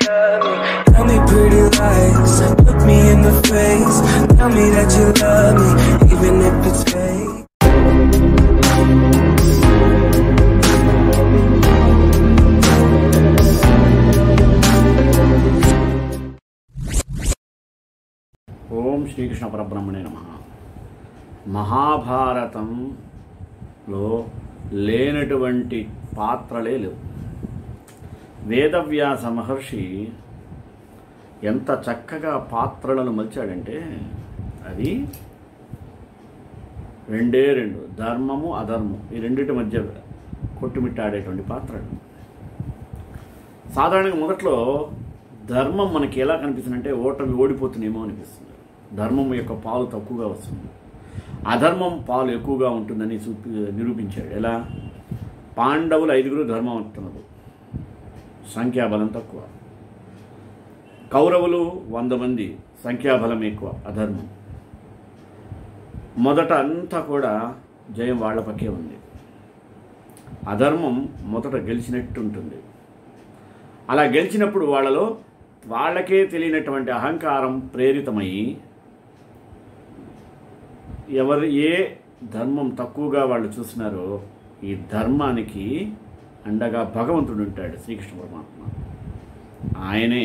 love me. Tell me pretty lies, look me in the face. Tell me that you love me, even if it's fake. ఓం శ్రీకృష్ణ పరబ్రహ్మణే నమః. మహాభారతంలో లేనటువంటి పాత్రలే లేవు. వేదవ్యాస మహర్షి ఎంత చక్కగా పాత్రలను మలిచాడంటే అది రెండే రెండు, ధర్మము అధర్మం, ఈ రెండింటి మధ్య కొట్టుమిట్టాడేటువంటి పాత్రలు. సాధారణంగా మొదట్లో ధర్మం మనకి ఎలా కనిపిస్తుందంటే ఓడిపోతుందేమో అనిపిస్తుంది. ధర్మం యొక్క పాలు తక్కువగా వస్తుంది, అధర్మం పాలు ఎక్కువగా ఉంటుందని నిరూపించాడు. ఎలా? పాండవులు 5 ధర్మవంతులు, సంఖ్యాబలం తక్కువ. కౌరవులు 100 మంది, సంఖ్యాబలం ఎక్కువ, అధర్మం. మొదట అంతా కూడా జయం వాళ్ళ పక్కే ఉంది. అధర్మం మొదట గెలిచినట్టు ఉంటుంది. అలా గెలిచినప్పుడు వాళ్ళకే తెలియనటువంటి అహంకారం ప్రేరితమై ఏ ధర్మం తక్కువగా వాళ్ళు చూస్తున్నారో ఈ ధర్మానికి అండగా భగవంతుడు ఉంటాడు, శ్రీకృష్ణ పరమాత్మ. ఆయనే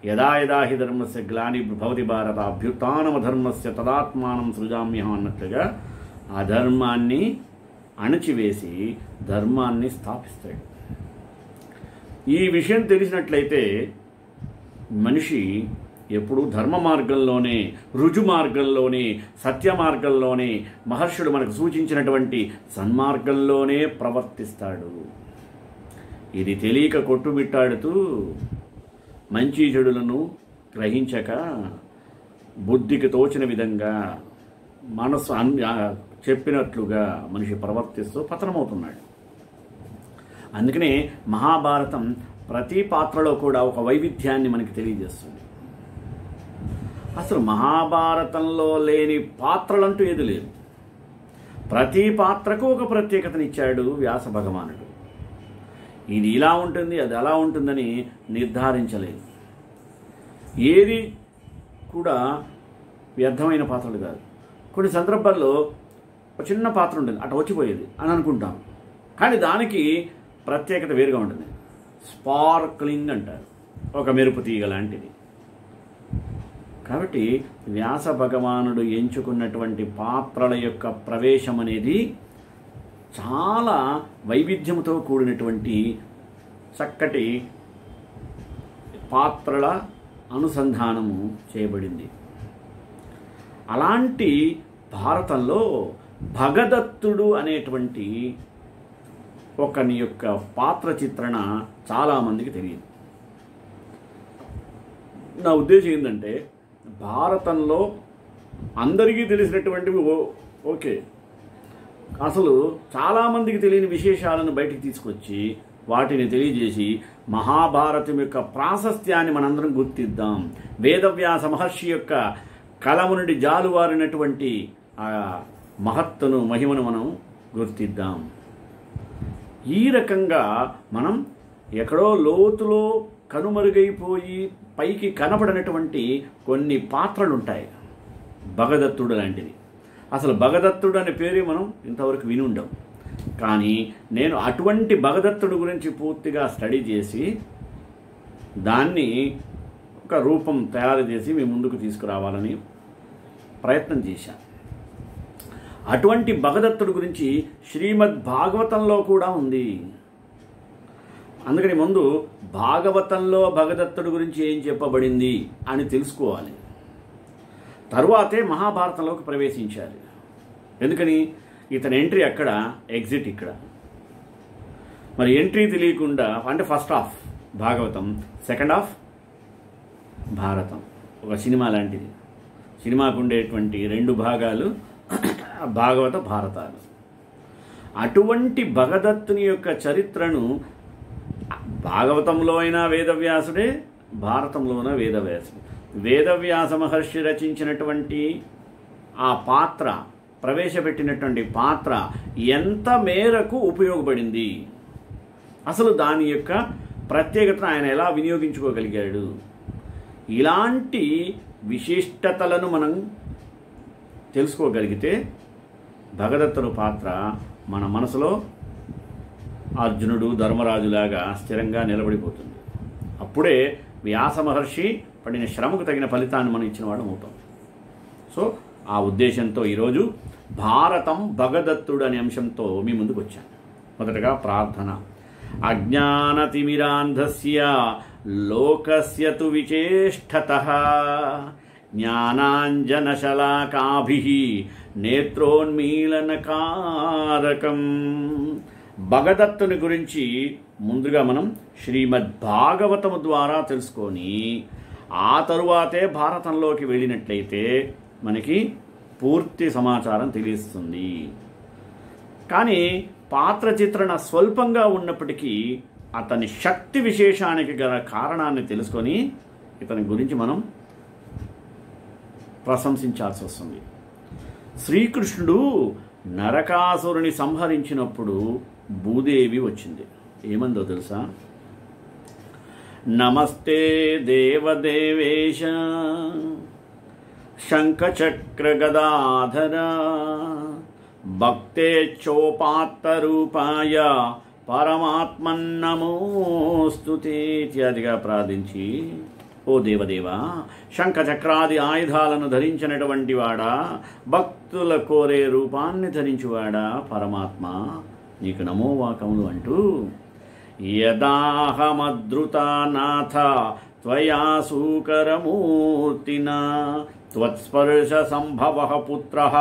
యదా యదా హి ధర్మస్య గ్లాని భవతి భారత అభ్యుత్థానమ ధర్మస్య తదాత్మానం సృజామ్యహం అన్నట్లుగా ఆ ధర్మాన్ని అణచివేసి ధర్మాన్ని స్థాపిస్తాడు. ఈ విషయం తెలిసినట్లయితే మనిషి ఎప్పుడూ ధర్మ మార్గంలోనే, రుజు మార్గంలోనే, సత్య మార్గంలోనే, మహర్షులు మనకు సూచించినటువంటి సన్మార్గంలోనే ప్రవర్తిస్తాడు. ఇది తెలియక కొట్టుమిట్టాడుతూ మంచి చెడులను గ్రహించక బుద్ధికి తోచిన విధంగా మనసు చెప్పినట్లుగా మనిషి ప్రవర్తిస్తూ పతనమవుతున్నాడు. అందుకనే మహాభారతం ప్రతి పాత్రలో కూడా ఒక వైవిధ్యాన్ని మనకి తెలియజేస్తుంది. అసలు మహాభారతంలో లేని పాత్రలంటూ ఏది లేదు. ప్రతి పాత్రకు ఒక ప్రత్యేకతనిచ్చాడు వ్యాస భగవానుడు. ఇది ఇలా ఉంటుంది, అది అలా ఉంటుందని నిర్ధారించలేదు. ఏది కూడా వ్యర్థమైన పాత్రలు కాదు. కొన్ని సందర్భాల్లో ఒక చిన్న పాత్ర ఉంటుంది, అటు వచ్చిపోయేది అని అనుకుంటాం, కానీ దానికి ప్రత్యేకత వేరుగా ఉంటుంది. స్పార్క్లింగ్ అంటారు, ఒక మెరుపు తీగ లాంటిది. కాబట్టి వ్యాస భగవానుడు ఎంచుకున్నటువంటి పాత్రల యొక్క ప్రవేశం అనేది చాలా వైవిధ్యంతో కూడినటువంటి చక్కటి పాత్రల అనుసంధానము చేయబడింది. అలాంటి భారతంలో భగదత్తుడు అనేటువంటి ఒకని యొక్క పాత్ర చిత్రణ చాలామందికి తెలియదు. నా ఉద్దేశం ఏంటంటే, భారతంలో అందరికీ తెలిసినటువంటివి ఓకే, అసలు చాలామందికి తెలియని విశేషాలను బయటికి తీసుకొచ్చి వాటిని తెలియజేసి మహాభారతం యొక్క ప్రాశస్త్యాన్ని మనందరం గుర్తిద్దాం. వేదవ్యాస మహర్షి యొక్క కలము నుండి జాలువారినటువంటి ఆ మహత్తును, మహిమను మనం గుర్తిద్దాం. ఈ రకంగా మనం ఎక్కడో లోతులో కనుమరుగైపోయి పైకి కనపడినటువంటి కొన్ని పాత్రలు ఉంటాయి. భగదత్తుడు లాంటిది. అసలు భగదత్తుడు అనే పేరే మనం ఇంతవరకు విని ఉండం. కానీ నేను అటువంటి భగదత్తుడు గురించి పూర్తిగా స్టడీ చేసి దాన్ని ఒక రూపం తయారు చేసి మీ ముందుకు తీసుకురావాలని ప్రయత్నం చేశాను. అటువంటి భగదత్తుడు గురించి శ్రీమద్ భాగవతంలో కూడా ఉంది. అందుకని ముందు భాగవతంలో భగదత్తుడు గురించి ఏం చెప్పబడింది అని తెలుసుకోవాలి. తరువాతే మహాభారతంలోకి ప్రవేశించాలి. ఎందుకని? ఇతని ఎంట్రీ అక్కడ, ఎగ్జిట్ ఇక్కడ. మరి ఎంట్రీ తెలియకుండా, అంటే first half Bhagavatam, second half Bharatam. ఒక సినిమా లాంటిది. సినిమాకు ఉండేటువంటి 2 భాగాలు భాగవత భారతాలు. అటువంటి భగదత్తుని యొక్క చరిత్రను భాగవతంలో అయినా వేదవ్యాసుడే, భారతంలోన వేదవ్యాసుడు. వేదవ్యాస మహర్షి రచించినటువంటి ఆ పాత్ర, ప్రవేశపెట్టినటువంటి పాత్ర ఎంత మేరకు ఉపయోగపడింది, అసలు దాని యొక్క ప్రత్యేకతను ఆయన ఎలా వినియోగించుకోగలిగాడు? ఇలాంటి విశిష్టతలను మనం తెలుసుకోగలిగితే భగదత్తుని పాత్ర మన మనసులో అర్జునుడు ధర్మరాజులాగా స్థిరంగా నిలబడిపోతుంది. అప్పుడే వ్యాస మహర్షి పడిన శ్రమకు తగిన ఫలితాన్ని మనం ఇచ్చిన వాళ్ళం అవుతాం. సో ఆ ఉద్దేశంతో ఈరోజు భారతం భగదత్తుడు అనే అంశంతో మీ ముందుకు వచ్చాను. మొదటగా ప్రార్థన. అజ్ఞానతిమిరాంధస్య లోకస్య తు విచేష్టతః జ్ఞానాంజనశలాకాభిః నేత్రోన్మీలనకారకం. భగదత్తుని గురించి ముందుగా మనం శ్రీమద్ భాగవతము ద్వారా తెలుసుకొని ఆ తరువాతే భారతంలోకి వెళ్ళినట్లయితే మనకి పూర్తి సమాచారం తెలుస్తుంది. కానీ పాత్ర చిత్రణ స్వల్పంగా ఉన్నప్పటికీ అతని శక్తి విశేషానికి గల కారణాన్ని తెలుసుకొని ఇతని గురించి మనం ప్రశంసించాల్సి వస్తుంది. శ్రీకృష్ణుడు నరకాసురుని సంహరించినప్పుడు భూదేవి వచ్చింది. ఏమందో తెలుసా? నమస్తే దేవదేవేశ శంఖచక్ర గదాధర భక్తేచ్చోపాత్తరూపాయ పరమాత్మన్నమోస్తుతే ఇత్యాదిగా ప్రార్థించి, ఓ దేవదేవా, శంఖచక్రాది ఆయుధాలను ధరించినటువంటి వాడా, భక్తుల కోరే రూపాన్ని ధరించువాడా పరమాత్మ, నీకు నమోవాకములు అంటూ యదాహమద్రుతానాథ త్వయా సూకరమూర్తినా త్వత్స్పర్శ సంభవః పుత్రః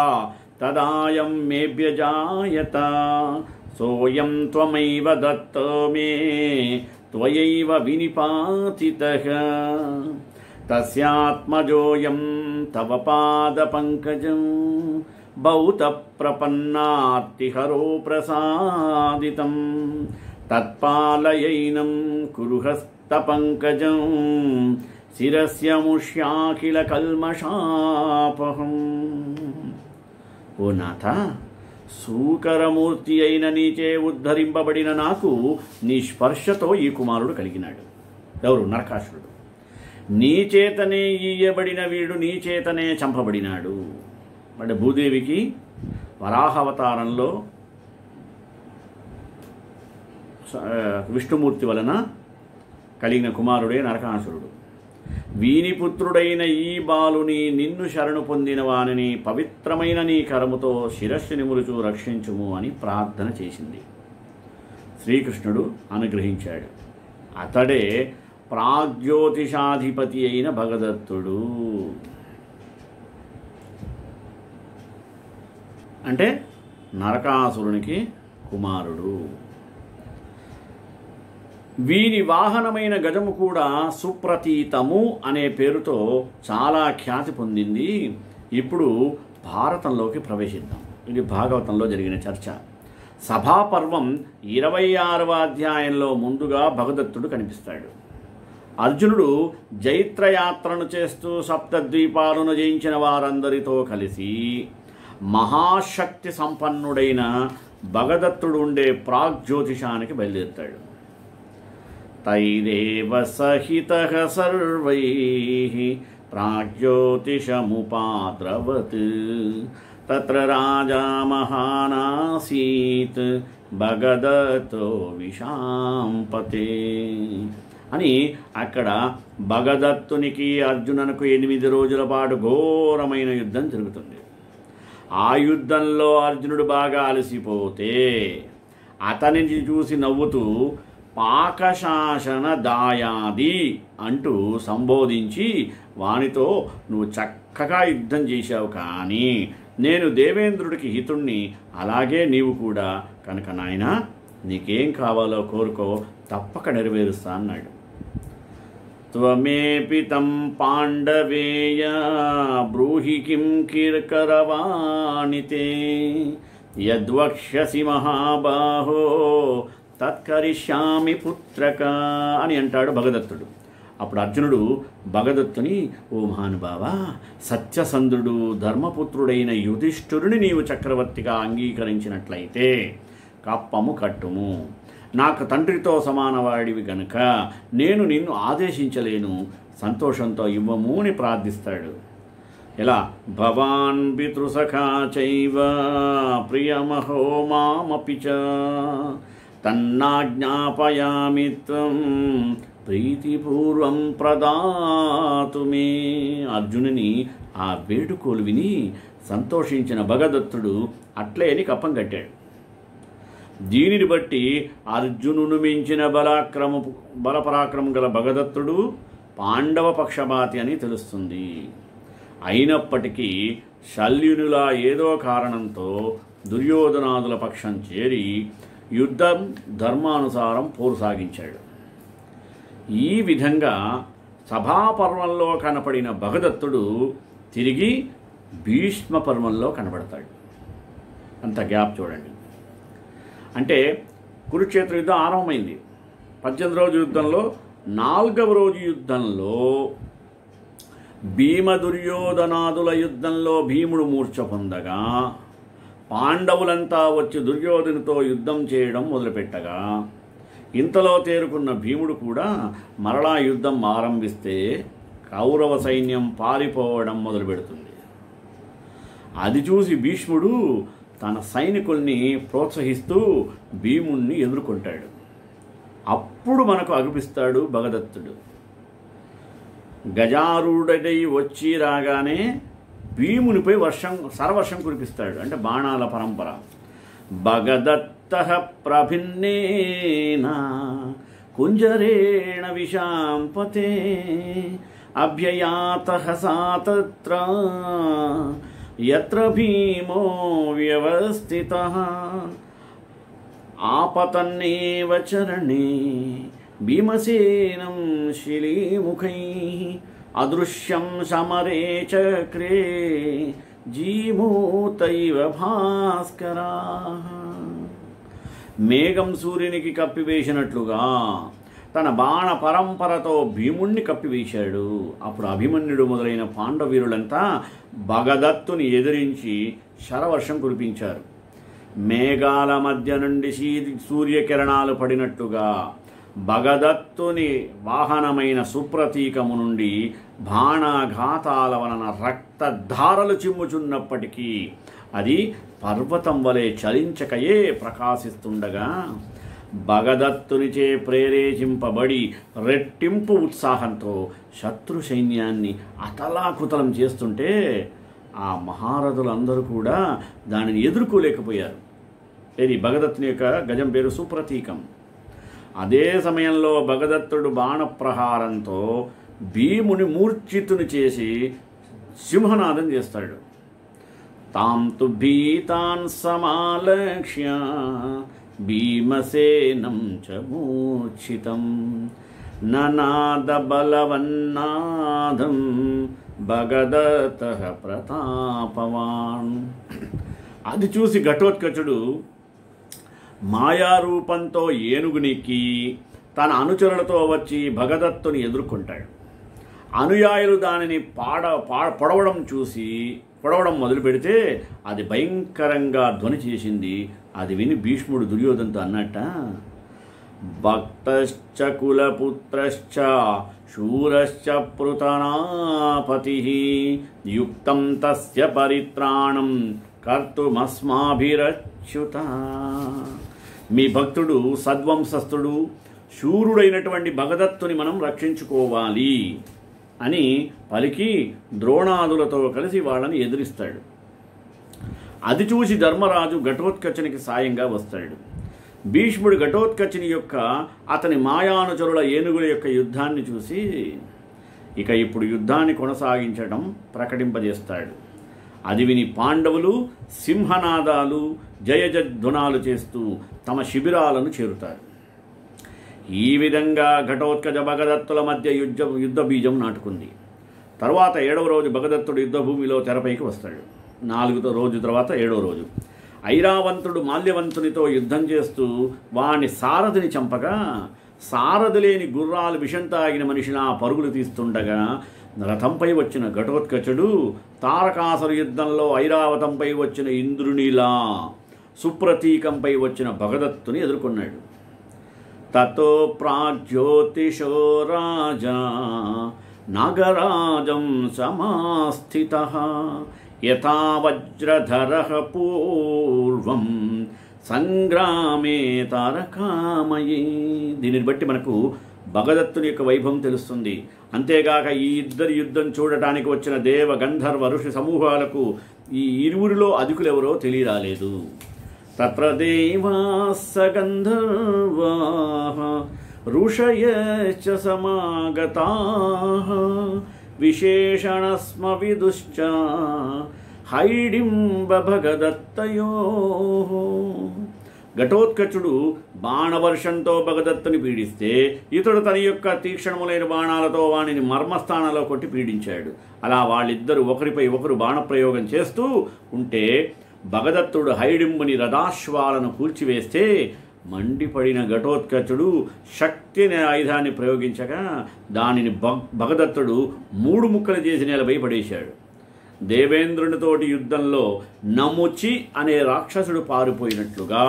తదాయం మేభ్యజాయత సోయం త్వమైవ దత్తో మే త్వయైవ వినిపాతితః తస్యాత్మజోయం తవ పాదపంకజం భౌత ప్రపన్నార్తిహరో ప్రసాదితం తత్పాలయైనం కురుహస్తపంకజం శిరస్య ముష్యాఖిల కల్మషాపహం. ఓ నాథ, సూకరమూర్తి అయిన నీచే ఉద్ధరింపబడిన నాకు నీ స్పర్శతో ఈ కుమారుడు కలిగినాడు. ఎవరు? నరకాసురుడు. నీచేతనే ఈయబడిన వీడు నీచేతనే చంపబడినాడు. అంటే భూదేవికి వరాహావతారంలో విష్ణుమూర్తి వలన కలిగిన కుమారుడే నరకాసురుడు. వీని పుత్రుడైన ఈ బాలుని నిన్ను శరణు పొందిన వానిని పవిత్రమైన నీ కరముతో శిరస్సు నిమురుచు రక్షించుము అని ప్రార్థన చేసింది. శ్రీకృష్ణుడు అనుగ్రహించాడు. అతడే ప్రాగ్జ్యోతిషాధిపతి అయిన భగదత్తుడు. అంటే నరకాసురునికి కుమారుడు. వీరి వాహనమైన గజము కూడా సుప్రతీతము అనే పేరుతో చాలా ఖ్యాతి పొందింది. ఇప్పుడు భారతంలోకి ప్రవేశిద్దాం. ఇది భాగవతంలో జరిగిన చర్చ. సభాపర్వం 26వ అధ్యాయంలో ముందుగా భగదత్తుడు కనిపిస్తాడు. అర్జునుడు జైత్రయాత్రను చేస్తూ సప్తద్వీపాలను జయించిన వారందరితో కలిసి మహాశక్తి సంపన్నుడైన భగదత్తుడు ఉండే ప్రాగ్జ్యోతిషానికి బయలుదేరుతాడు. తైరేవ సహితః సర్వైః ప్రాగ్జ్యోతిషముపాద్రవత్ తత్ర రాజా మహానాసీత్ భగదత్తో విశాంపతే అని అక్కడ భగదత్తునికి అర్జునునకు 8 రోజుల పాటు ఘోరమైన యుద్ధం జరుగుతుంది. ఆ యుద్ధంలో అర్జునుడు బాగా అలసిపోతే అతనిని చూసి నవ్వుతూ పాకశాసన దాయాది అంటూ సంబోధించి వానితో, నువ్వు చక్కగా యుద్ధం చేశావు, కానీ నేను దేవేంద్రుడికి హితుణ్ణి, అలాగే నీవు కూడా, కనుక నాయనా నీకేం కావాలో కోరుకో, తప్పక నెరవేరుస్తా అన్నాడు. త్వమేపి తం పాండవేయ బ్రూహి కిం కిర్కరవాణితే యద్వక్ష్యసి మహాబాహో తత్కరిష్యామి పుత్రక అని అంటాడు భగదత్తుడు. అప్పుడు అర్జునుడు భగదత్తుని, ఓ మహానుభావ, సత్యసంధుడు ధర్మపుత్రుడైన యుధిష్ఠిరుని నీవు చక్రవర్తిగా అంగీకరించినట్లయితే కప్పము కట్టుము, నాకు తండ్రితో సమానవాడివి గనుక నేను నిన్ను ఆదేశించలేను, సంతోషంతో ఇవ్వము అని ప్రార్థిస్తాడు. ఇలా భవాన్ పితృసఖా చైవ ప్రియమహో మామపి చ తన్నాజ్ఞాపయామి త్వం ప్రీతిపూర్వం ప్రదాతు మే. అర్జునుని ఆ వేడుకోలు విని సంతోషించిన భగదత్తుడు అట్లే అని కప్పం కట్టాడు. దీనిని బట్టి అర్జునును మించిన బలపరాక్రమం గల భగదత్తుడు పాండవ పక్షపాతి అని తెలుస్తుంది. అయినప్పటికీ శల్యునులా ఏదో కారణంతో దుర్యోధనాదుల పక్షం చేరి యుద్ధం ధర్మానుసారం పోరు సాగించాడు. ఈ విధంగా సభాపర్వంలో కనపడిన భగదత్తుడు తిరిగి భీష్మ పర్వంలో కనబడతాడు. అంత గ్యాప్ చూడండి. అంటే కురుక్షేత్ర యుద్ధం ఆరంభమైంది. 18 రోజు యుద్ధంలో 4వ రోజు యుద్ధంలో భీమ దుర్యోధనాదుల యుద్ధంలో భీముడు మూర్ఛ పొందగా పాండవులంతా వచ్చి దుర్యోధనుతో యుద్ధం చేయడం మొదలుపెట్టగా ఇంతలో తేరుకున్న భీముడు కూడా మరలా యుద్ధం ఆరంభిస్తే కౌరవ సైన్యం పారిపోవడం మొదలుపెడుతుంది. అది చూసి భీష్ముడు తన సైనికుల్ని ప్రోత్సహిస్తూ భీముణ్ణి ఎదుర్కొంటాడు. అప్పుడు మనకు అగుపిస్తాడు భగదత్తుడు. గజారూఢుడై వచ్చి రాగానే భీమునిపై సరవర్షం కురిపిస్తాడు. అంటే బాణాల పరంపర. భగదత్తః ప్రభిన్నేన కుంజరేణ విశాంపతే అభ్యయాతః సా తత్ర యత్ర భీమో వ్యవస్థితః ఆపతన్నేవ చరణే భీమసేనం శిలీముఖైః అదృశ్యం సమరే చక్రే జీమూతైవ భాస్కరాః. మేఘం సూర్యునికి కప్పివేసినట్లుగా తన బాణ పరంపరతో భీముణ్ణి కప్పివేశాడు. అప్పుడు అభిమన్యుడు మొదలైన పాండవీరులంతా భగదత్తుని ఎదిరించి శరవర్షం కురిపించారు. మేఘాల మధ్య నుండి సూర్యకిరణాలు పడినట్టుగా భగదత్తుని వాహనమైన సుప్రతీకము నుండి బాణాఘాతాల వలన రక్తధారలు చిమ్ముచున్నప్పటికీ అది పర్వతం వలె చలించకయే ప్రకాశిస్తుండగా భగదత్తునిచే ప్రేరేపింపబడి రెట్టింపు ఉత్సాహంతో శత్రు సైన్యాన్ని అతలాకుతలం చేస్తుంటే ఆ మహారథులందరూ కూడా దానిని ఎదుర్కోలేకపోయారు. ఇది భగదత్తుని యొక్క గజం పేరు సుప్రతీకం. అదే సమయంలో భగదత్తుడు బాణప్రహారంతో భీముని మూర్ఛితుని చేసి సింహనాదం చేస్తాడు. తాం తు భీతాన్ సమాలక్ష్య భీమసేనం చ మూర్ఛితం ననాద బలవన్నాదం భగదత్తః ప్రతాపవాన్. అది చూసి ఘటోత్కచుడు మాయారూపంతో ఏనుగునెక్కి తన అనుచరులతో వచ్చి భగదత్తుని ఎదుర్కొంటాడు. అనుయాయులు దానిని పొడవడం మొదలు పెడితే అది భయంకరంగా ధ్వని చేసింది. అది విని భీష్ముడు దుర్యోధనతో అన్నట్ట, భక్తశ్చ కులపుత్రశ్చ శూరశ్చ పృతనాపతి యుక్తం తస్య పరిత్రాణం కర్తుమస్మాభిరచ్యుత. మీ భక్తుడు సద్వంశస్థుడు శూరుడైనటువంటి భగదత్తుని మనం రక్షించుకోవాలి అని పలికి ద్రోణాదులతో కలిసి వాళ్ళని ఎదిరిస్తాడు. అది చూసి ధర్మరాజు ఘటోత్కచునికి సాయంగా వస్తాడు. భీష్ముడు ఘటోత్కచుని యొక్క అతని మాయానుచరుల ఏనుగుల యొక్క యుద్ధాన్ని చూసి ఇక ఇప్పుడు యుద్ధాన్ని కొనసాగించడం ప్రకటింపజేస్తాడు. అది విని పాండవులు సింహనాదాలు జయజధ్వనాలు చేస్తూ తమ శిబిరాలను చేరుతారు. ఈ విధంగా ఘటోత్కచ భగదత్తుల మధ్య యుద్ధ బీజం నాటుకుంది. తర్వాత 7వ రోజు భగదత్తుడు యుద్ధభూమిలో తెరపైకి వస్తాడు. 4వ రోజు తర్వాత 7వ రోజు ఐరావంతుడు మాల్యవంతునితో యుద్ధం చేస్తూ వాని సారథిని చంపగా సారథి లేని గుర్రాలు విషం తాగిన మనిషిలా పరుగులు తీస్తుండగా రథంపై వచ్చిన ఘటోత్కచుడు తారకాసుర యుద్ధంలో ఐరావతంపై వచ్చిన ఇంద్రునిలా సుప్రతీకంపై వచ్చిన భగదత్తుని ఎదుర్కొన్నాడు. తతో ప్రాగ్జ్యోతిషో రాజా నాగరాజం సమాస్థితః యథా వజ్రధరః పూర్వం సంగ్రామే తారకామయీ. దీనిని బట్టి మనకు భగదత్తుని యొక్క వైభవం తెలుస్తుంది. అంతేగాక ఈ ఇద్దరి యుద్ధం చూడటానికి వచ్చిన దేవ గంధర్వ ఋషి సమూహాలకు ఈ ఇరువురిలో అధికులెవరో తెలియరాలేదు. తత్ర దేవాస్స గంధర్వాః ఋషయశ్చ సమాగతాః విశేషణస్మ విదుశ్చ హైడింబ భగదత్తయోః. ఘటోత్కచుడు బాణవర్షంతో భగదత్తుని పీడిస్తే ఇతడు తన యొక్క తీక్షణములైన బాణాలతో వాణిని మర్మస్థానంలో కొట్టి పీడించాడు. అలా వాళ్ళిద్దరూ ఒకరిపై ఒకరు బాణప్రయోగం చేస్తూ ఉంటే భగదత్తుడు హైడింబుని రథాశ్వాలను కూల్చివేస్తే మండిపడిన ఘటోత్కచుడు శక్తిని ఆయుధాన్ని ప్రయోగించగా దానిని భగదత్తుడు 3 ముక్కలు చేసి నేలపై పడేశాడు. దేవేంద్రునితోటి యుద్ధంలో నముచి అనే రాక్షసుడు పారిపోయినట్లుగా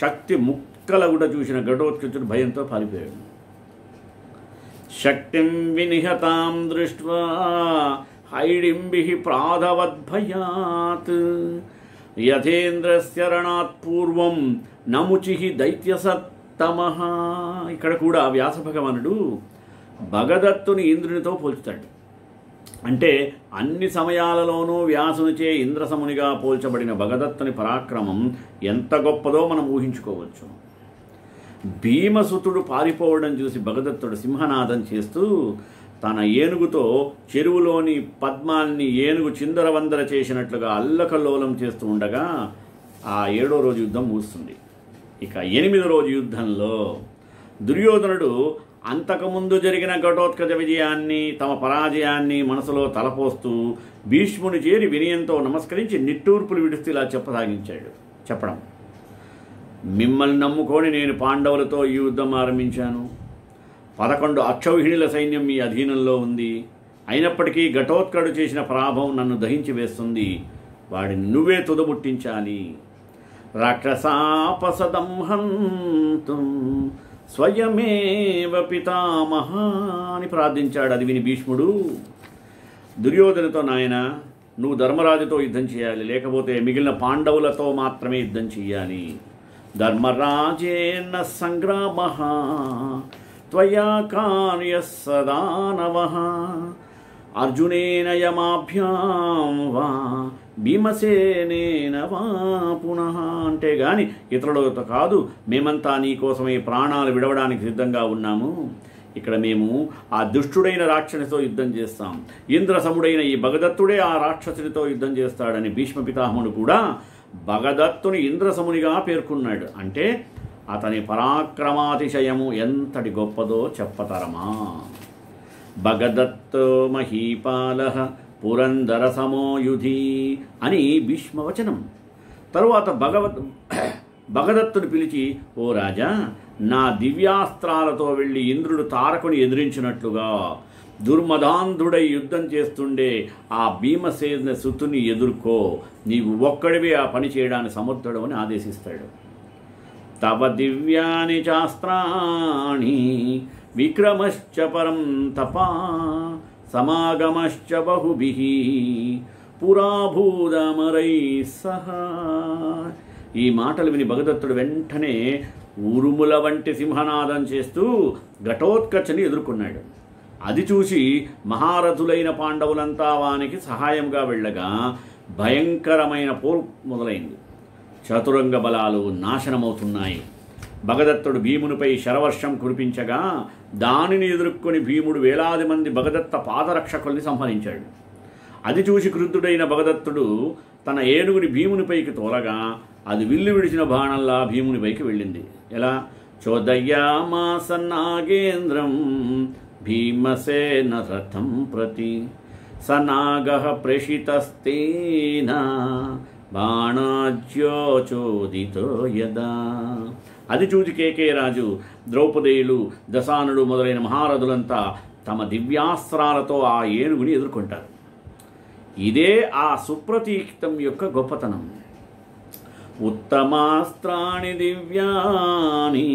శక్తి ముక్కలగుట చూసిన ఘటోత్కచుడు భయంతో పారిపోయాడు. శక్తిం వినిహతాం దృష్ట్వా హైడింబిః ప్రాధవద్భయాత్ యథేంద్రస్య రణాత్ పూర్వం నముచిః దైత్యసత్తమః. ఇక్కడ కూడా వ్యాస భగవానుడు భగదత్తుని ఇంద్రునితో పోల్చుతాడు. అంటే అన్ని సమయాలలోనూ వ్యాసునిచే ఇంద్రసమునిగా పోల్చబడిన భగదత్తుని పరాక్రమం ఎంత గొప్పదో మనం ఊహించుకోవచ్చు. భీమసుతుడు పారిపోవడం చూసి భగదత్తుడు సింహనాదం చేస్తూ తన ఏనుగుతో చెరువులోని పద్మాల్ని ఏనుగు చిందరవందర చేసినట్లుగా అల్లకల్లోలం చేస్తూ ఉండగా ఆ 7వ రోజు యుద్ధం ముగుస్తుంది. ఇక 8వ రోజు యుద్ధంలో దుర్యోధనుడు అంతకుముందు జరిగిన ఘటోత్కచ విజయాన్ని తమ పరాజయాన్ని మనసులో తలపోస్తూ భీష్ముని చేరి వినయంతో నమస్కరించి నిట్టూర్పులు విడుస్తూ ఇలా చెప్పడం, మిమ్మల్ని నమ్ముకొని నేను పాండవులతో ఈ యుద్ధం ఆరంభించాను. 11 అక్షౌహిణుల సైన్యం మీ అధీనంలో ఉంది. అయినప్పటికీ ఘటోత్కచుడు చేసిన పరాభవం నన్ను దహించి వేస్తుంది. వాడిని నువ్వే తుదముట్టించాలి. రాక్షసాపసదం హంతుం స్వయమేవ పితామహ అని ప్రార్థించాడు. అది విని భీష్ముడు దుర్యోధనతో, నాయన నువ్వు ధర్మరాజుతో యుద్ధం చేయాలి, లేకపోతే మిగిలిన పాండవులతో మాత్రమే యుద్ధం చేయాలి. ధర్మరాజేన సంగ్రామః త్వయా కార్యః సదానవః అర్జునేన యమాభ్యాం వా భీమసేనేన వా పునః. అంటే గాని ఇతరులతో కాదు, మేమంతా నీ కోసమే ప్రాణాలు విడవడానికి సిద్ధంగా ఉన్నాము. ఇక్కడ మేము ఆ దుష్టుడైన రాక్షసునితో యుద్ధం చేస్తాం. ఇంద్రసముడైన ఈ భగదత్తుడే ఆ రాక్షసునితో యుద్ధం చేస్తాడని భీష్మ పితామహుడు కూడా భగదత్తుని ఇంద్రసమునిగా పేర్కొన్నాడు. అంటే అతని పరాక్రమాతిశయము ఎంతటి గొప్పదో చెప్పతరమా. భగదత్తో మహీపాలః పురందర సమోయుధి అని భీష్మవచనం. తరువాత భగదత్తుని పిలిచి, ఓ రాజా, నా దివ్యాస్త్రాలతో వెళ్ళి ఇంద్రుడు తారకుని ఎదిరించినట్లుగా దుర్మదాంధుడై యుద్ధం చేస్తుండే ఆ భీమసేన సుతుని ఎదుర్కో, నీవు ఒక్కడివే ఆ పని చేయడానికి సమర్థుడు అని ఆదేశిస్తాడు. తవ దివ్యాని చాస్త్రాణి విక్రమశ్చ పరం తపా సమాగమశ్చ బహుభిః పురాభూదమరై సహా. ఈ మాటలు విని భగదత్తుడు వెంటనే ఉరుముల వంటి సింహనాదం చేస్తూ ఘటోత్కచుని ఎదుర్కొన్నాడు. అది చూసి మహారథులైన పాండవులంతా వానికి సహాయంగా వెళ్ళగా భయంకరమైన పోరు మొదలైంది. చతురంగ బలాలు నాశనమవుతున్నాయి. భగదత్తుడు భీమునిపై శరవర్షం కురిపించగా దానిని ఎదుర్కొని భీముడు వేలాది మంది భగదత్త పాదరక్షకుల్ని సంహరించాడు. అది చూసి క్రుద్ధుడైన భగదత్తుడు తన ఏనుగుని భీమునిపైకి తోలగా అది విల్లు విడిచిన బాణంలా భీమునిపైకి వెళ్ళింది. ఎలా? చోదయ్యామాస నాగేంద్రం భీమసేన రథం ప్రతి సనాగః ప్రేషితస్తేన బాణాజ్యోచోదితో యదా. అది చూసి కేకేరాజు, ద్రౌపదేయులు, దశానుడు మొదలైన మహారథులంతా తమ దివ్యాస్త్రాలతో ఆ ఏనుగుని ఎదుర్కొంటారు. ఇదే ఆ సుప్రతీక్తం యొక్క గొప్పతనం. ఉత్తమాస్త్రాణి దివ్యాని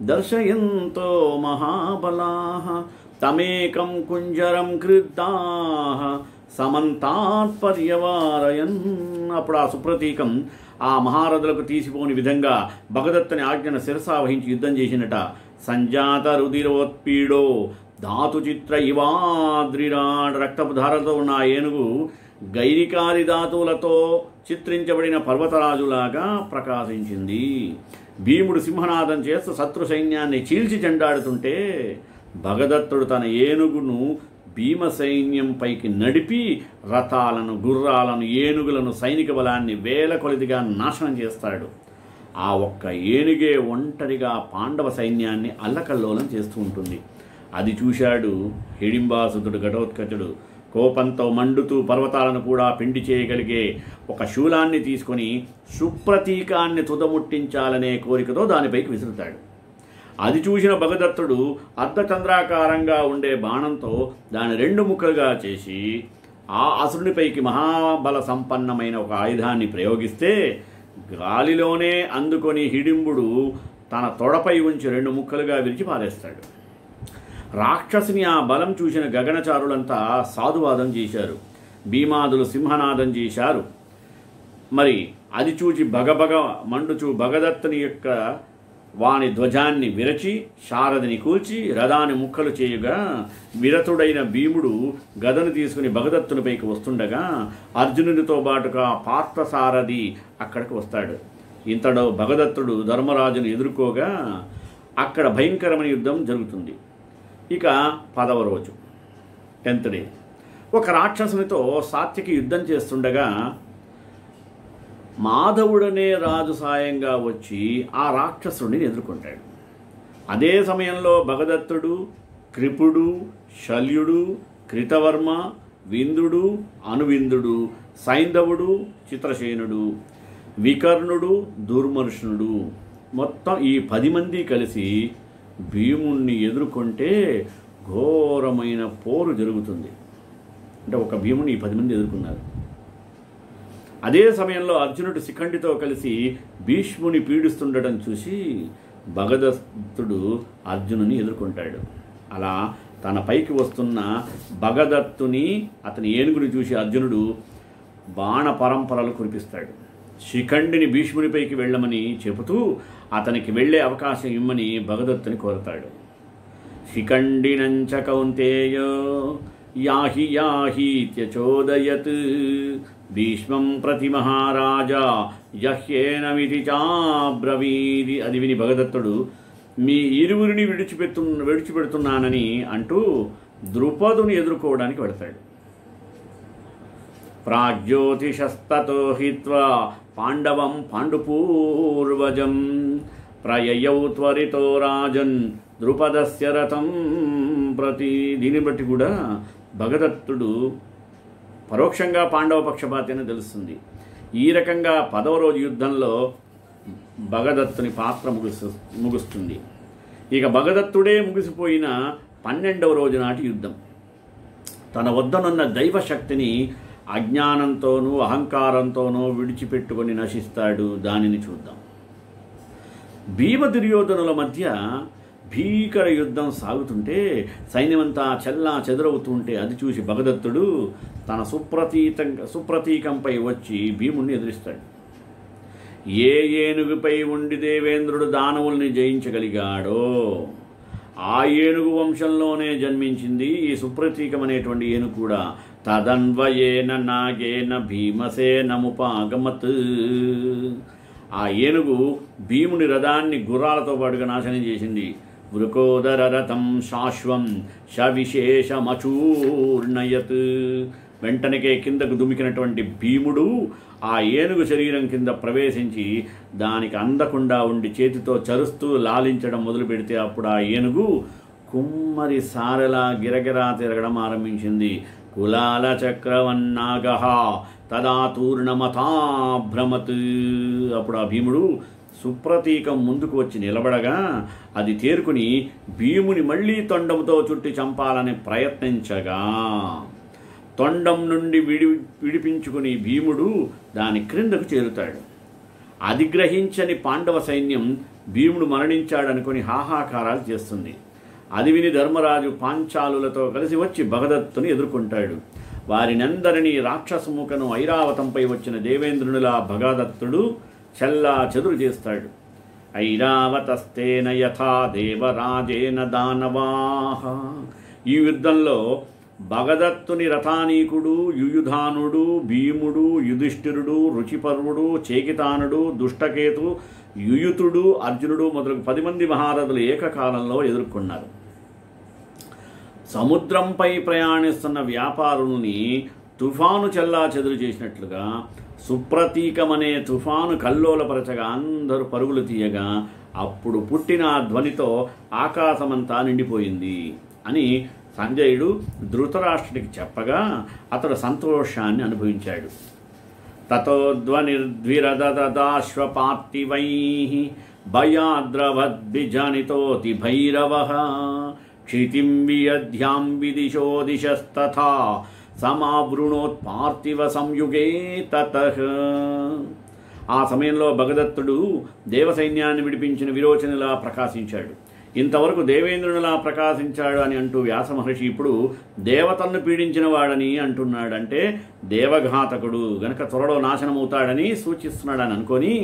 దర్శయంతో మహాబలాః తమేకం కుంజరం క్రుద్ధాః సమంతాత్ పర్యవారయన్. అప్పుడు ఆ సుప్రతీకం ఆ మహారథులకు తీసిపోని విధంగా భగదత్తుని ఆజ్ఞను శిరసావహించి యుద్ధం చేసినట. సంజాత రుధిరోత్పీడో ధాతు చిత్ర ఇవాద్రిరాడ్. రక్తపు ధారతో ఉన్న ఆ ఏనుగు గైరికాది ధాతువులతో చిత్రించబడిన పర్వతరాజులాగా ప్రకాశించింది. భీముడు సింహనాదం చేస్తూ శత్రు సైన్యాన్ని చీల్చి చెండాడుతుంటే భగదత్తుడు తన ఏనుగును భీమ సైన్యం పైకి నడిపి రథాలను, గుర్రాలను, ఏనుగులను, సైనిక బలాన్ని వేల కొలదిగా నాశనం చేస్తాడు. ఆ ఒక్క ఏనుగే ఒంటరిగా పాండవ సైన్యాన్ని అల్లకల్లోలం చేస్తూ ఉంటుంది. అది చూశాడు హిడింబాసుతుడు ఘటోత్కచుడు. కోపంతో మండుతూ పర్వతాలను కూడా పిండి చేయగలిగే ఒక శూలాన్ని తీసుకొని సుప్రతీకాన్ని తుదముట్టించాలనే కోరికతో దానిపైకి విసురుతాడు. అది చూసిన భగదత్తుడు అర్ధచంద్రాకారంగా ఉండే బాణంతో దాని 2 ముక్కలుగా చేసి ఆ అసురునిపైకి మహాబల సంపన్నమైన ఒక ఆయుధాన్ని ప్రయోగిస్తే గాలిలోనే అందుకొని హిడింబుడు తన తొడపై ఉంచి 2 ముక్కలుగా విరిచి పారేస్తాడు. రాక్షసుని ఆ బలం చూసిన గగనచారులంతా సాధువాదం చేశారు. భీమాదులు సింహనాదం చేశారు. మరి అది చూచి భగభగ మండుచు భగదత్తుని యొక్క వాని ధ్వజాన్ని విరచి శారదిని కూల్చి రథాన్ని ముక్కలు చేయుగా విరతుడైన భీముడు గదను తీసుకుని భగదత్తునిపైకి వస్తుండగా అర్జునునితో బాటుగా పార్థసారథి అక్కడికి వస్తాడు. ఇంతలో భగదత్తుడు ధర్మరాజును ఎదుర్కోగా అక్కడ భయంకరమైన యుద్ధం జరుగుతుంది. ఇక 10వ రోజు 10th డే ఒక రాక్షసునితో సాత్యకి యుద్ధం చేస్తుండగా మాధవుడనే రాజు సాయంగా వచ్చి ఆ రాక్షసుడిని ఎదుర్కొంటాడు. అదే సమయంలో భగదత్తుడు, కృపుడు, శల్యుడు, కృతవర్మ, విందుడు, అనువిందుడు, సైంధవుడు, చిత్రసేనుడు, వికర్ణుడు, దుర్మర్షణుడు మొత్తం ఈ 10 మంది కలిసి భీముణ్ణి ఎదుర్కొంటే ఘోరమైన పోరు జరుగుతుంది. అంటే ఒక భీముని ఈ 10 మంది ఎదుర్కొన్నారు. అదే సమయంలో అర్జునుడు శిఖండితో కలిసి భీష్ముని పీడిస్తుండటం చూసి భగదత్తుడు అర్జునుని ఎదుర్కొంటాడు. అలా తన పైకి వస్తున్న భగదత్తుని అతని ఏనుగుని చూసి అర్జునుడు బాణ పరంపరలు కురిపిస్తాడు. శిఖండిని భీష్మునిపైకి వెళ్ళమని చెబుతూ అతనికి వెళ్లే అవకాశం ఇమ్మని భగదత్తుని కోరతాడు. శిఖండినంచ కౌంతేయో యాహి యాహీత్యచోదయత్ భీష్మం ప్రతి మహారాజా యహ్యేనమితి చాబ్రవీది. అది విని భగదత్తుడు మీ ఇరువురిని విడిచిపెడుతున్నానని అంటూ ద్రుపదుని ఎదుర్కోవడానికి వెళతాడు. ప్రాజ్యోతిషస్తతో హిత్వా పాండవం పాండుపూర్వజం ప్రయయౌ త్వరితో రాజన్ ద్రుపదస్య రథం ప్రతి. దీన్ని బట్టి కూడా భగదత్తుడు పరోక్షంగా పాండవ పక్షపాతి అని తెలుస్తుంది. ఈ రకంగా 10వ రోజు యుద్ధంలో భగదత్తుని పాత్ర ముగుస్తుంది. ఇక భగదత్తుడే ముగిసిపోయిన 12వ రోజు నాటి యుద్ధం. తన వద్దనున్న దైవశక్తిని అజ్ఞానంతోనూ అహంకారంతోనూ విడిచిపెట్టుకొని నశిస్తాడు. దానిని చూద్దాం. భీమ దుర్యోధనుల మధ్య భీకర యుద్ధం సాగుతుంటే సైన్యమంతా చెల్లా చెదరవుతుంటే అది చూసి భగదత్తుడు తన సుప్రతీకంపై వచ్చి భీముణ్ణి ఎదిరిస్తాడు. ఏ ఏనుగుపై ఉండి దేవేంద్రుడు దానవుల్ని జయించగలిగాడో ఆ ఏనుగు వంశంలోనే జన్మించింది ఈ సుప్రతీకం అనేటువంటి ఏనుగు కూడా. తదన్వయేన నాగేన భీమసేనముపాగమత్. ఆ ఏనుగు భీముని రథాన్ని గుర్రాలతో పాటుగా నాశనం చేసింది. వృకోదర రథం శాశ్వం సవిశేషమచూర్ణయత్. వెంటనకే కిందకు దుమికినటువంటి భీముడు ఆ ఏనుగు శరీరం కింద ప్రవేశించి దానికి అందకుండా ఉండి చేతితో చరుస్తూ లాలించడం మొదలు పెడితే అప్పుడు ఆ ఏనుగు కుమ్మరి సారెలా గిరగిరా తిరగడం ఆరంభించింది. కులాల చక్రవన్నాగ తదాతూర్ణమథాభ్రమత్. అప్పుడు ఆ భీముడు సుప్రతీకం ముందుకు వచ్చి నిలబడగా అది తేరుకుని భీముని మళ్లీ తొండంతో చుట్టి చంపాలని ప్రయత్నించగా తొండం నుండి విడిపించుకుని భీముడు దాని క్రిందకు చేరుతాడు. అది గ్రహించని పాండవ సైన్యం భీముడు మరణించాడనుకొని హాహాకారాలు చేస్తుంది. అది విని ధర్మరాజు పాంచాలులతో కలిసి వచ్చి భగదత్తుని ఎదుర్కొంటాడు. వారినందరినీ రాక్షసముఖను ఐరావతంపై వచ్చిన దేవేంద్రునిలా భగదత్తుడు చెల్లా చెదురు చేస్తాడు. ఐరావతస్తేన యథా దేవరాజేన దానవాహ. ఈ యుద్ధంలో భగదత్తుని రథానీకుడు, యుయుధానుడు, భీముడు, యుధిష్ఠిరుడు, రుచిపర్వుడు, చేకితానుడు, దుష్టకేతు, యుయుతుడు, అర్జునుడు మొదలగు 10 మంది మహారథులు ఏకకాలంలో ఎదుర్కొన్నారు. సముద్రంపై ప్రయాణిస్తున్న వ్యాపారుల్ని తుఫాను చెల్లా చెదురు చేసినట్లుగా సుప్రతీకమనే తుఫాను కల్లోలపరచగా అందరూ పరుగులు తీయగా అప్పుడు పుట్టిన ధ్వనితో ఆకాశమంతా నిండిపోయింది అని సంజయుడు ధృతరాష్ట్రుడికి చెప్పగా అతడు సంతోషాన్ని అనుభవించాడు. తతోధ్వనిర్ద్విరదదాశ్వపార్తివైః భయాద్రవద్భిజనితోతి భైరవః క్షితిం వియధ్యాం విదిశో దిశస్తథా సమావృణోత్పార్థివ సంయుగే తతః. ఆ సమయంలో భగదత్తుడు దేవసైన్యాన్ని విడిపించిన విరోచనిలా ప్రకాశించాడు. ఇంతవరకు దేవేంద్రునిలా ప్రకాశించాడు అని అంటూ వ్యాస మహర్షి ఇప్పుడు దేవతలను పీడించిన వాడని అంటున్నాడు. అంటే దేవఘాతకుడు గనక త్వరలో నాశనమవుతాడని సూచిస్తున్నాడని అనుకొని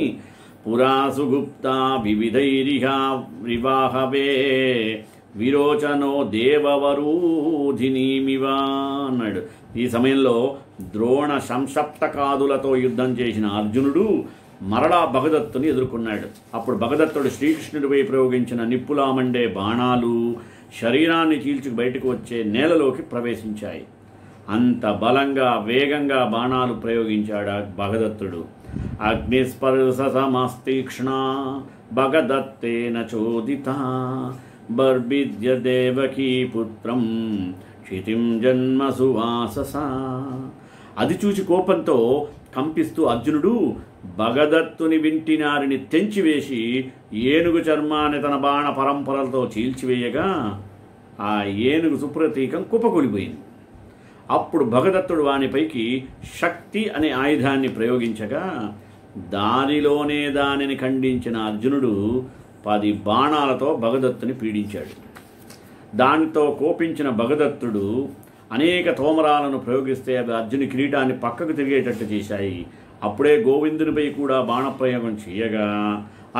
పురాసుగుప్త వివిధైరిహా వివాహవే విరోచనో దేవవరూధినీమివ అన్నాడు. ఈ సమయంలో ద్రోణ సంసప్తకాదులతో యుద్ధం చేసిన అర్జునుడు మరలా భగదత్తుని ఎదుర్కొన్నాడు. అప్పుడు భగదత్తుడు శ్రీకృష్ణుడిపై ప్రయోగించిన నిప్పులా మండే బాణాలు శరీరాన్ని చీల్చి బయటకు వచ్చే నేలలోకి ప్రవేశించాయి. అంత బలంగా వేగంగా బాణాలు ప్రయోగించాడు భగదత్తుడు. అగ్నిస్పర్శసమస్తీక్ష్ణ భగదత్తేన చోదిత బర్భిద్య దేవకీ పుత్రం క్షితిం జన్మ సువాసస. అది చూసి కోపంతో కంపిస్తూ అర్జునుడు భగదత్తుని వింటినారిని తెంచివేసి ఏనుగు చర్మాన్ని తన బాణ పరంపరలతో చీల్చివేయగా ఆ ఏనుగు సుప్రతీకం కుప్పకూలిపోయింది. అప్పుడు భగదత్తుడు వానిపైకి శక్తి అనే ఆయుధాన్ని ప్రయోగించగా దానిలోనే దానిని ఖండించిన అర్జునుడు 10 బాణాలతో భగదత్తుని పీడించాడు. దానితో కోపించిన భగదత్తుడు అనేక తోమరాలను ప్రయోగిస్తే అవి అర్జుని కిరీటాన్ని పక్కకు తిరిగేటట్టు చేశాయి. అప్పుడే గోవిందునిపై కూడా బాణప్రయోగం చేయగా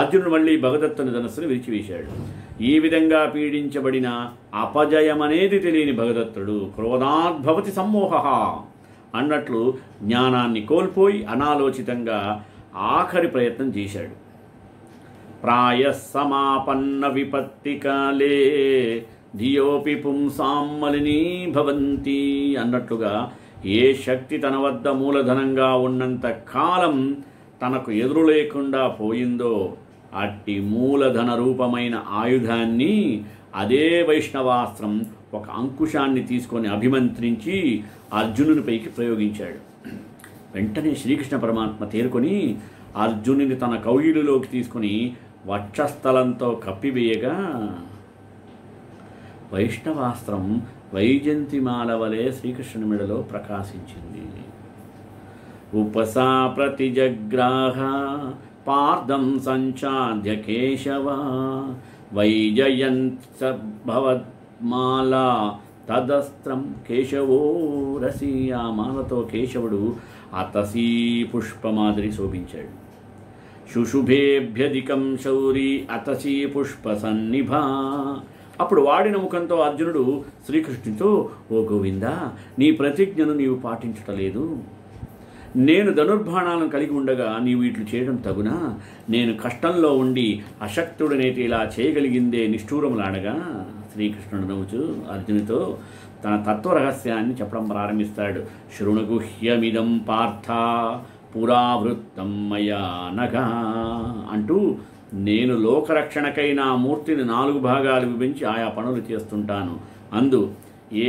అర్జునుడు మళ్ళీ భగదత్తుని ధనస్సును విరిచివేశాడు. ఈ విధంగా పీడించబడిన అపజయమనేది తెలియని భగదత్తుడు క్రోధాద్భవతి సమ్మోహ అన్నట్లు జ్ఞానాన్ని కోల్పోయి అనాలోచితంగా ఆఖరి ప్రయత్నం చేశాడు. ప్రాయసమాపన్న విపత్తి కాలే ధియోపి పుంసాం మలినీ భవంతి అన్నట్లుగా ఏ శక్తి తన వద్ద మూలధనంగా ఉన్నంత కాలం తనకు ఎదురు లేకుండా పోయిందో అట్టి మూలధన రూపమైన ఆయుధాన్ని అదే వైష్ణవాస్త్రం ఒక అంకుశాన్ని తీసుకొని అభిమంత్రించి అర్జునునిపైకి ప్రయోగించాడు. వెంటనే శ్రీకృష్ణ పరమాత్మ తేరుకొని అర్జునుని తన కౌగిలిలోకి తీసుకుని వక్షస్థలంతో కప్పివేయగా వైష్ణవాస్త్రం వైజంతిమాల వలె శ్రీకృష్ణుని మెడలో ప్రకాశించింది. ఉపసా ప్రతిజగ్రాహ పార్థం సంచాద్య కేశవ వైజయంత భవద్మాల తదస్త్రం కేశవో రసి. ఆ మాలతో కేశవుడు అతసీ పుష్పమాదిరి శోభించాడు. శుశుభేభ్యధికం శౌరి అతసీ పుష్ప సన్నిభ. అప్పుడు వాడిన ముఖంతో అర్జునుడు శ్రీకృష్ణుడితో, ఓ గోవిందా, నీ ప్రతిజ్ఞను నీవు పాటించటలేదు. నేను ధనుర్బాణాలను కలిగి ఉండగా నీవు ఇట్లు చేయడం తగునా? నేను కష్టంలో ఉండి అశక్తుడనేటి ఇలా చేయగలిగిందే నిష్ఠూరములాడగా శ్రీకృష్ణుడు నవ్వుచూ అర్జునితో తన తత్వరహస్యాన్ని చెప్పడం ప్రారంభిస్తాడు. శృణుగుహ్యమిదం పార్థ పురావృత్తం మయా నగా అంటూ, నేను లోకరక్షణకై నా మూర్తిని 4 భాగాలు విభజించి ఆయా పనులు చేస్తుంటాను. అందు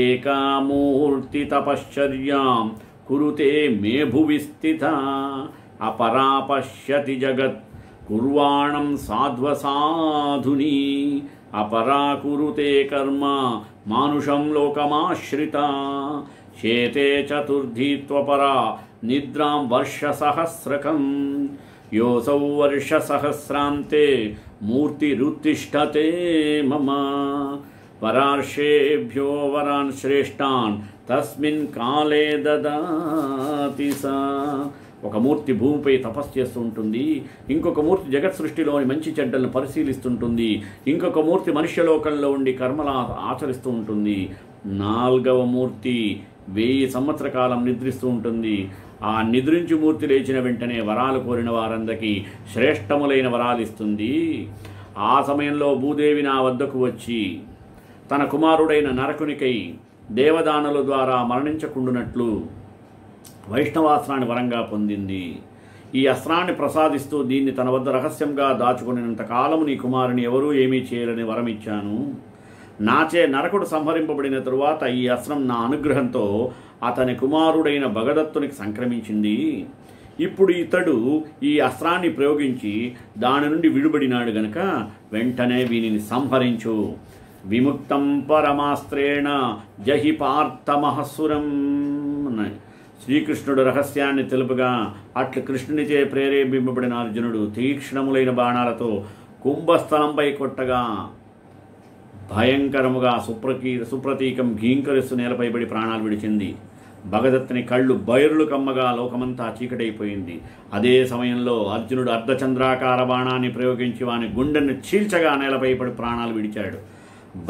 ఏకామూర్తి తపశ్చర్యాం కురుతే మే భువి స్థిత అపరాపశ్యతి జగత్ కుర్వాణం సాధ్వసాధుని అపరాకురుతే కర్మ మానుషం లోకమాశ్రిత శేతే చతుర్థీ త్వపరా నిద్రాం వర్షసహస్రకం योऽसौ वर्षसहस्रान्ते मूर्तिरुत्तिष्ठते मम वरार्षेभ्यो वरान् श्रेष्ठान् तस्मिन् काले ददाति सा. ఒక మూర్తి భూమిపై తపస్సు చేస్తూ ఉంటుంది, ఇంకొక మూర్తి జగత్ సృష్టిలోని మంచి చెడ్డలను పరిశీలిస్తుంటుంది, ఇంకొక మూర్తి మనుష్యలోకంలో ఉండి కర్మలు ఆచరిస్తూ ఉంటుంది, నాల్గవ మూర్తి 1000 సంవత్సర కాలం నిద్రిస్తూ ఉంటుంది. ఆ నిద్రించి మూర్తి లేచిన వెంటనే వరాలు కోరిన వారందరికీ శ్రేష్టములైన వరాలు ఇస్తుంది. ఆ సమయంలో భూదేవి నా వద్దకు వచ్చి తన కుమారుడైన నరకునికై దేవదానుల ద్వారా మరణించకుండునట్లు వైష్ణవాస్త్రాన్ని వరంగా పొందింది. ఈ అస్త్రాన్ని ప్రసాదిస్తూ దీన్ని తన వద్ద రహస్యంగా దాచుకునేంత కాలము నీ కుమారుని ఎవరూ ఏమీ చేయలేని వరం ఇచ్చాను. నాచే నరకుడు సంహరింపబడిన తరువాత ఈ అస్త్రం నా అనుగ్రహంతో అతని కుమారుడైన భగదత్తునికి సంక్రమించింది. ఇప్పుడు ఇతడు ఈ అస్త్రాన్ని ప్రయోగించి దాని నుండి విడుబడినాడు గనక వెంటనే వీనిని సంహరించు. విముక్తం పరమాస్త్రేణ జహి పార్థమహసురం. శ్రీకృష్ణుడు రహస్యాన్ని తెలుపుగా అట్లు కృష్ణునిచే ప్రేరేపింపబడిన అర్జునుడు తీక్ష్ణములైన బాణాలతో కుంభస్థలంపై కొట్టగా భయంకరముగా సుప్రతీకం ఘీంకరిస్తూ నేలపైబడి ప్రాణాలు విడిచింది. భగదత్తుని కళ్ళు బైరులు కమ్మగా లోకమంతా చీకటైపోయింది. అదే సమయంలో అర్జునుడు అర్ధచంద్రాకార బాణాన్ని ప్రయోగించి వాని గుండెను చీల్చగా నేలపై పడి ప్రాణాలు విడిచాడు.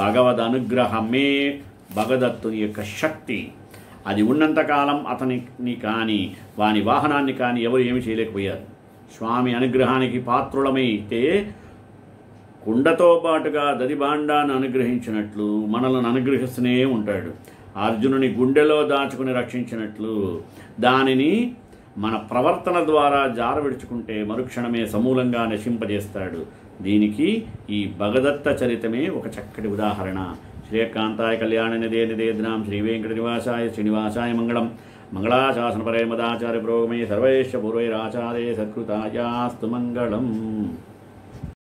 భగవద్ అనుగ్రహమే భగదత్తుని యొక్క శక్తి. అది ఉన్నంతకాలం అతనిని కానీ వాని వాహనాన్ని కానీ ఎవరు ఏమి చేయలేకపోయారు. స్వామి అనుగ్రహానికి పాత్రులమైతే కుండతో పాటుగా దదిబాండాన్ని అనుగ్రహించినట్లు మనలను అనుగ్రహిస్తూనే ఉంటాడు. అర్జునుని గుండెలో దాచుకుని రక్షించినట్లు దానిని మన ప్రవర్తన ద్వారా జారవిడుచుకుంటే మరుక్షణమే సమూలంగా నశింపజేస్తాడు. దీనికి ఈ భగదత్త చరితమే ఒక చక్కటి ఉదాహరణ. శ్రీకాంతాయ కళ్యాణనిదే నిదేద్నాం శ్రీ వెంకటనివాసాయ శ్రీనివాసాయ మంగళం. మంగళాశాసనపరే మదాచార్య పురోగమే సర్వైశ్చ పూర్వైరాచార్య సత్కృతాయాస్తు మంగళం.